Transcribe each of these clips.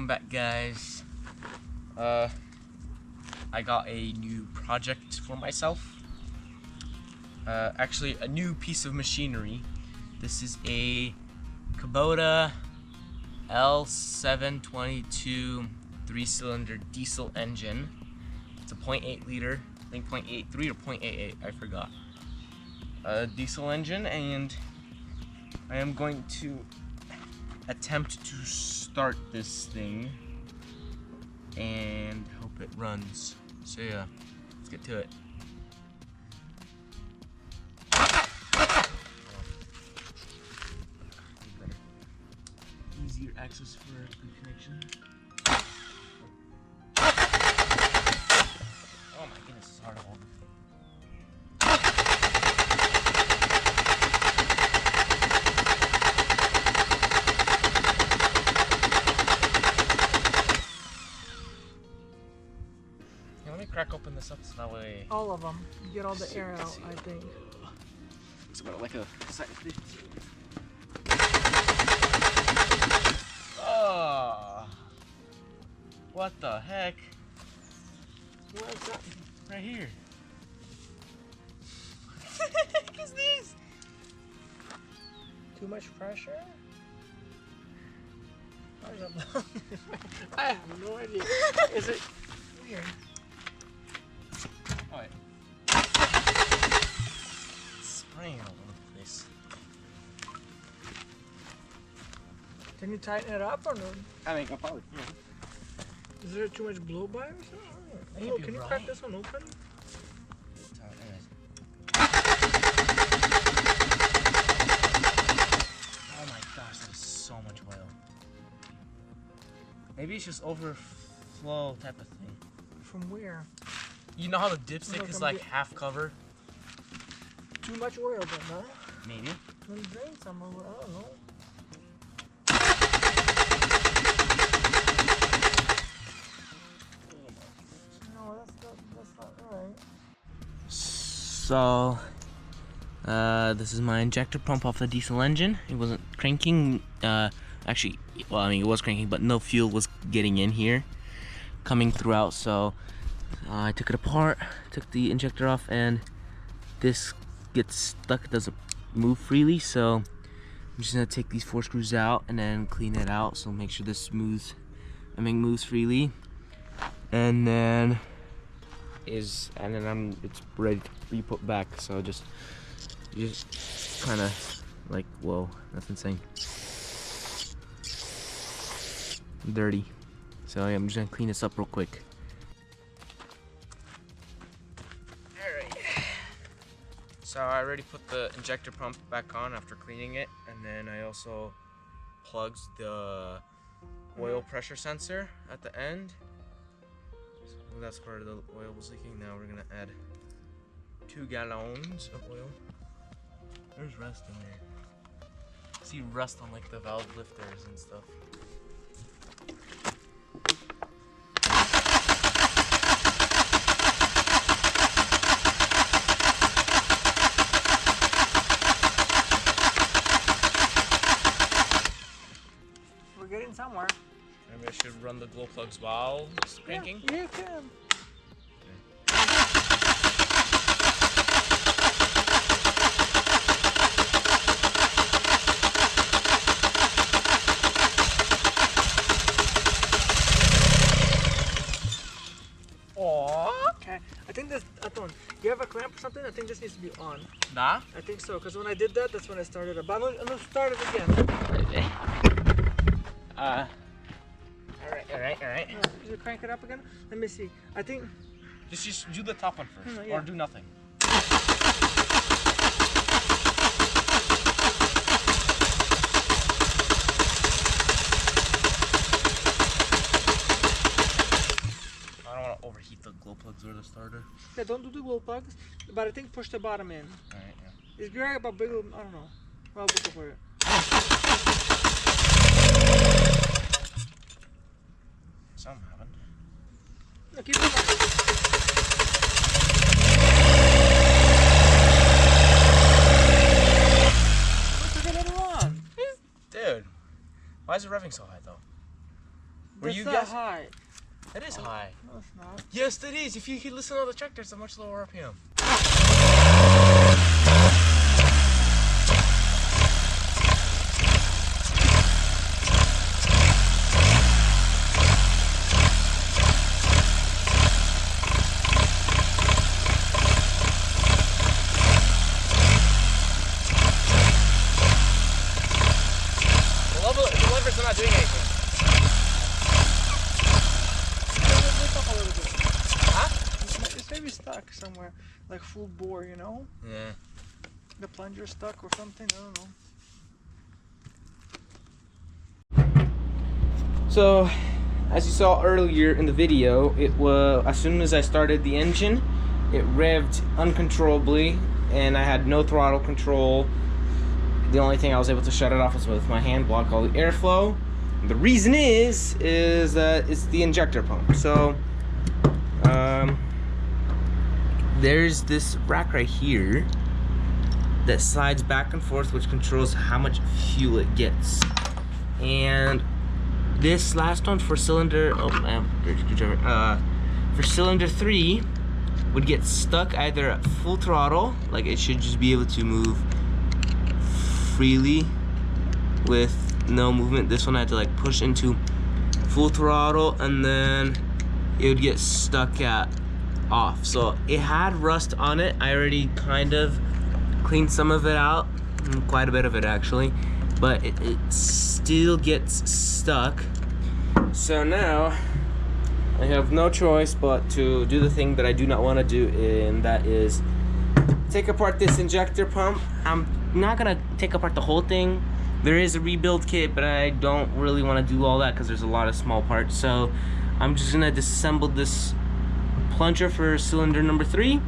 Welcome back, guys. I got a new project for myself. Actually, a new piece of machinery. This is a Kubota L722 3-cylinder diesel engine. It's a 0.8 liter, I think 0.83 or 0.88, I forgot. Diesel engine, and I am going to attempt to start this thing and hope it runs. So yeah, let's get to it. Easier access for a good connection. Oh my goodness, it's hard to hold. Let me crack open this up so that way. All of them. You get all the air out, I think. It's about like a side of this. Oh, what the heck? What is that? Right here. What the heck is this? Too much pressure? How is that? I have no idea. Is it weird? Oh, wait. Spraying all over the place. Can you tighten it up or no? I think I'll probably. Yeah. Is there too much blow by or something? Maybe Oh, can you right. crack this one open? Oh my gosh, that is so much oil. Maybe it's just overflow type of thing. From where? You know how the dipstick is like half covered? Too much oil then, huh? Maybe. Then drain some of it, I don't know. No, that's not right. So, this is my injector pump off the diesel engine. It wasn't cranking. Actually, well, I mean, it was cranking, but no fuel was getting in here, coming throughout. So, I took it apart, took the injector off, and this gets stuck. It doesn't move freely. So, I'm just gonna take these 4 screws out and then clean it out. So, make sure this moves freely, and then. It's ready to be put back. So just kind of like, whoa, that's insane, dirty. So yeah, I'm just gonna clean this up real quick. Alright, so I already put the injector pump back on after cleaning it, and then I also plugged the oil pressure sensor at the end. That's where the oil was leaking. Now we're gonna add 2 gallons of oil. There's rust in there. See rust on like the valve lifters and stuff. We're getting somewhere. Maybe I should run the glow plugs while it's cranking. Yeah, you can. Aww. Okay, I think this, you have a clamp or something? I think this needs to be on. Nah? I think so, because when I did that, that's when I started it. But I'm gonna start it again. Alright. Did you crank it up again? Let me see. I think... Just do the top one first, yeah. or do nothing. I don't want to overheat the glow plugs or the starter. Yeah, don't do the glow plugs, but I think push the bottom in. Alright, yeah. It's great about big, I don't know. Well, we'll go for it. Some haven't. No, keep it on. Dude, Why is it revving so high though? Were you not guessing? high. It is high. No, it's not. Yes, it is. If you listen to the tractor, it's a much lower RPM. The levers are not doing anything. Lift up a little bit. Huh? It's maybe stuck somewhere, like full bore, you know? Yeah. The plunger stuck or something, I don't know. So, as you saw earlier in the video, it was as soon as I started the engine, it revved uncontrollably, and I had no throttle control. The only thing I was able to shut it off was with my hand, block all the airflow. And the reason is that it's the injector pump. So, there's this rack right here that slides back and forth, which controls how much fuel it gets. And this last one for cylinder, for cylinder 3 would get stuck either at full throttle, like it should just be able to move freely with no movement. This one I had to like push into full throttle, and then it would get stuck at off. So it had rust on it. I already kind of cleaned some of it out, quite a bit of it actually, but it still gets stuck. So now I have no choice but to do the thing that I do not want to do, and that is take apart this injector pump. I'm not gonna take apart the whole thing. There is a rebuild kit, but I don't really want to do all that because there's a lot of small parts. So I'm just gonna disassemble this plunger for cylinder number 3,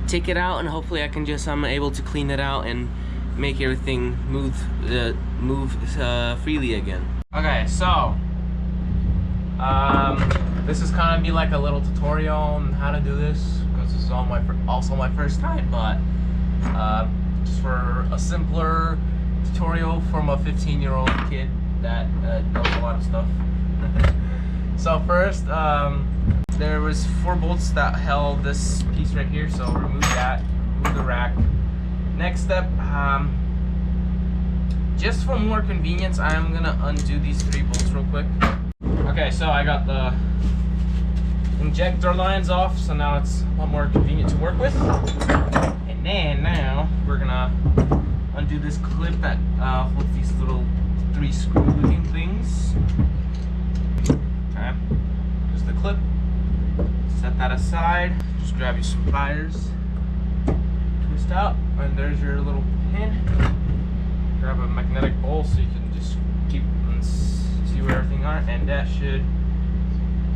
take it out, and hopefully I'm able to clean it out and make everything move freely again. Okay, so this is kind of be like a little tutorial on how to do this, because this is also my first time, but just for a simpler tutorial from a 15-year-old kid that knows a lot of stuff. So first, there was 4 bolts that held this piece right here, so remove that, remove the rack. Next step, just for more convenience, I'm gonna undo these 3 bolts real quick. Okay, so I got the injector lines off, so now it's a lot more convenient to work with. And then now we're gonna undo this clip that holds these little 3 screw looking things. Okay, just the clip. Set that aside. Just grab you some pliers, twist out, and there's your little pin. Grab a magnetic bowl so you can just keep and see where everything are, and that should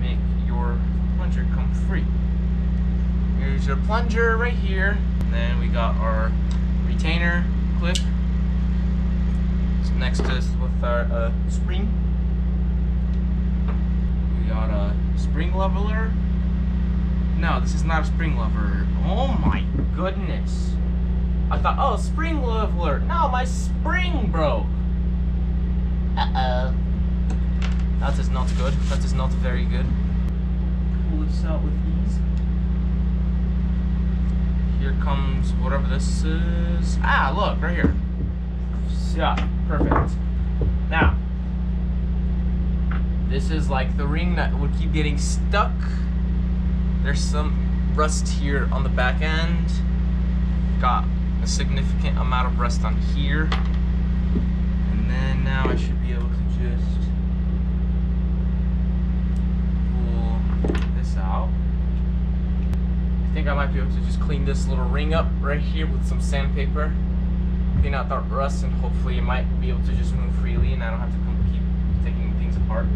make your plunger come free. Here's your plunger right here. And then we got our retainer clip. It's next to us with our spring. We got a spring leveler. No, this is not a spring leveler. Oh my goodness. I thought, oh, spring leveler. No, my spring broke. Uh-oh. That is not good. That is not very good. Pull this out with ease. Here comes whatever this is. Ah, look, right here. Yeah, perfect. Now, this is like the ring that would keep getting stuck. There's some rust here on the back end. Got a significant amount of rust on here. And then now I should be able to just pull this out. I think I might be able to just clean this little ring up right here with some sandpaper. Clean out that rust, and hopefully it might be able to just move freely and I don't have to keep taking things apart.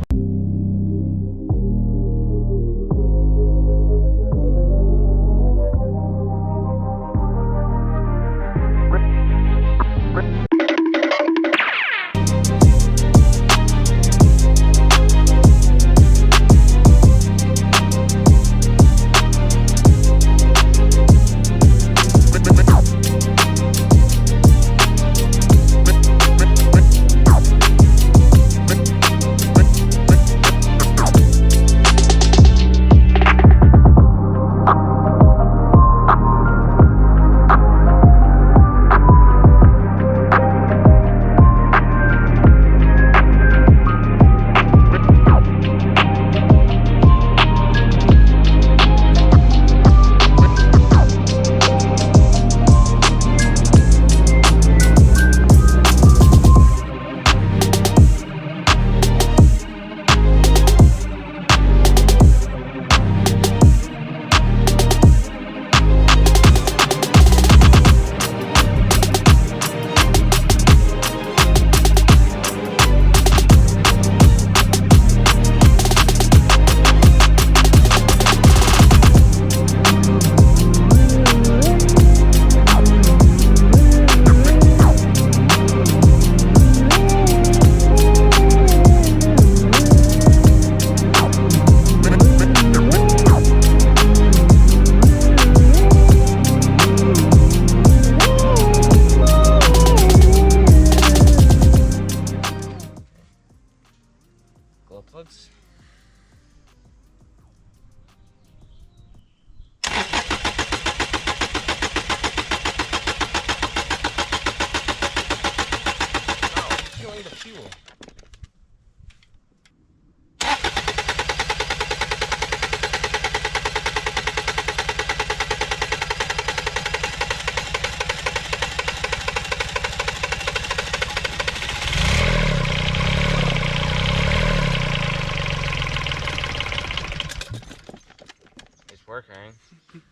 It's working.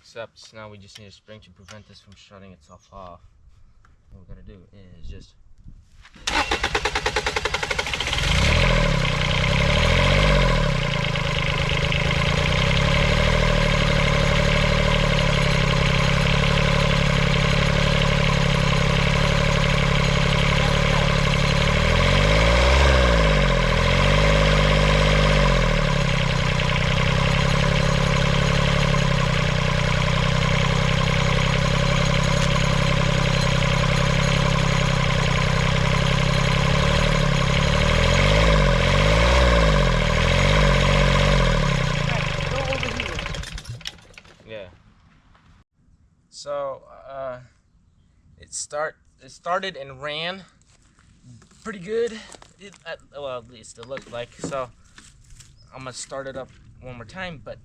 Except now we just need a spring to prevent this from shutting itself off. What we're gonna do is just So it started and ran pretty good. Well, at least it looked like. So I'm gonna start it up one more time, but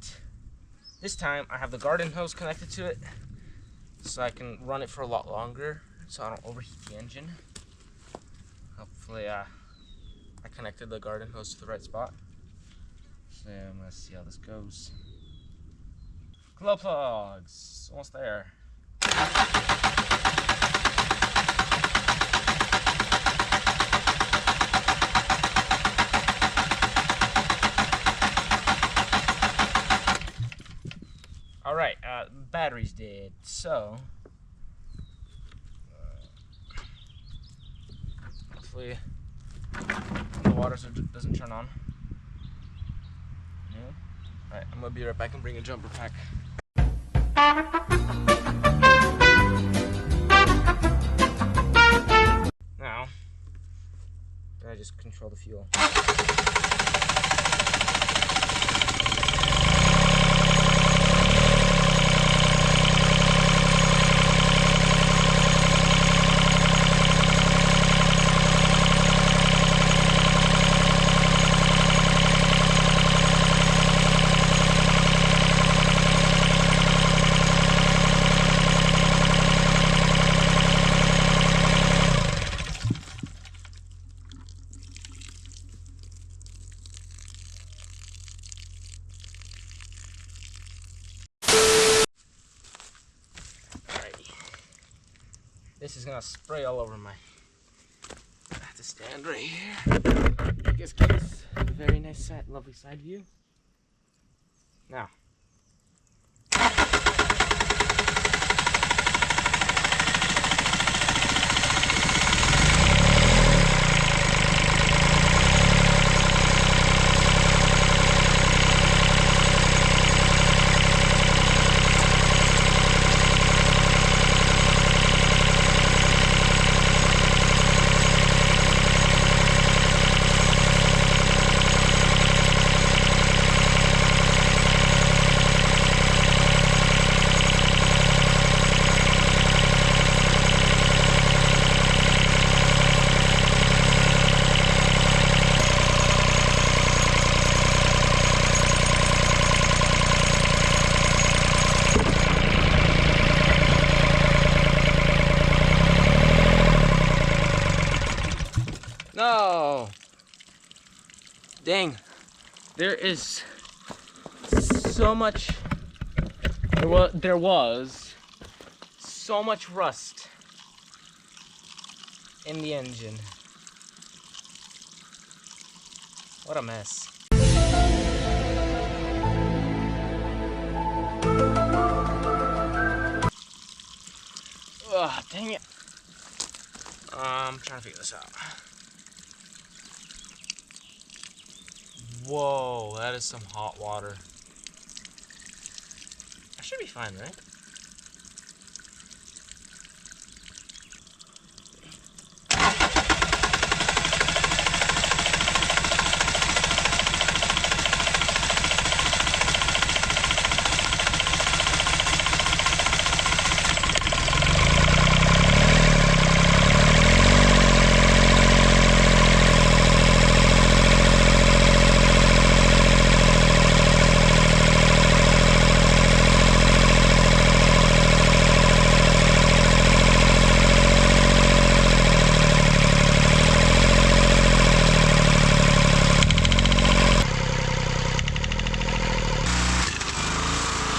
this time I have the garden hose connected to it, so I can run it for a lot longer, so I don't overheat the engine. Hopefully, I connected the garden hose to the right spot. So I'm gonna see how this goes. Glow plugs, almost there. All right, battery's dead, so hopefully the water doesn't turn on. Yeah. All right, I'm gonna be right back and bring a jumper pack. Now, I just control the fuel. This is gonna spray all over my. I have to stand right here. I guess get this very nice, lovely side view. Now. No! Dang. There is so much. There was so much rust in the engine. What a mess. Ugh, dang it. I'm trying to figure this out. Whoa, that is some hot water. I should be fine, right?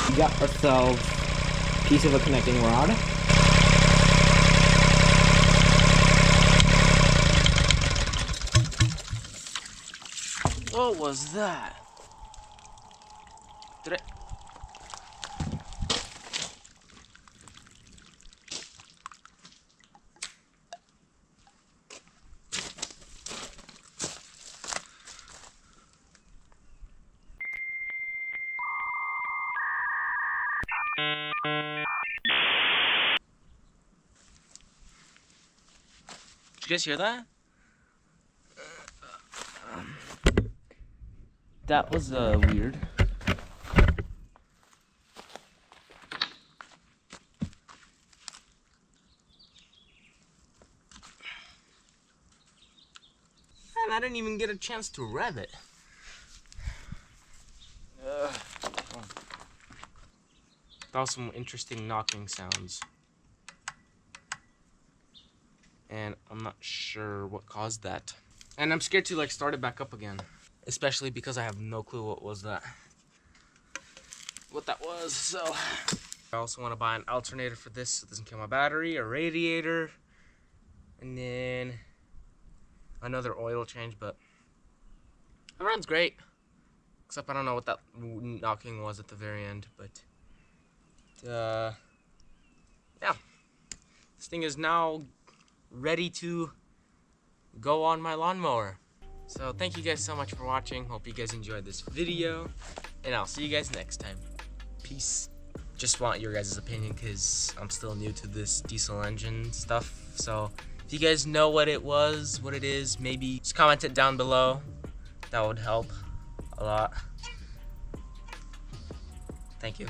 We got ourselves a piece of a connecting rod. What was that? Did I? Did you guys hear that? That was weird. And I didn't even get a chance to rev it. That was some interesting knocking sounds. And I'm not sure what caused that. And I'm scared to like start it back up again. Especially because I have no clue what that was. So I also want to buy an alternator for this so it doesn't kill my battery, a radiator, and then another oil change, but it runs great. Except I don't know what that knocking was at the very end, but yeah. This thing is now ready to go on my lawnmower. So thank you guys so much for watching. Hope you guys enjoyed this video, and I'll see you guys next time. Peace. Just want your guys' opinion because I'm still new to this diesel engine stuff. So if you guys know what it was, what it is, maybe just comment it down below. That would help a lot. Thank you.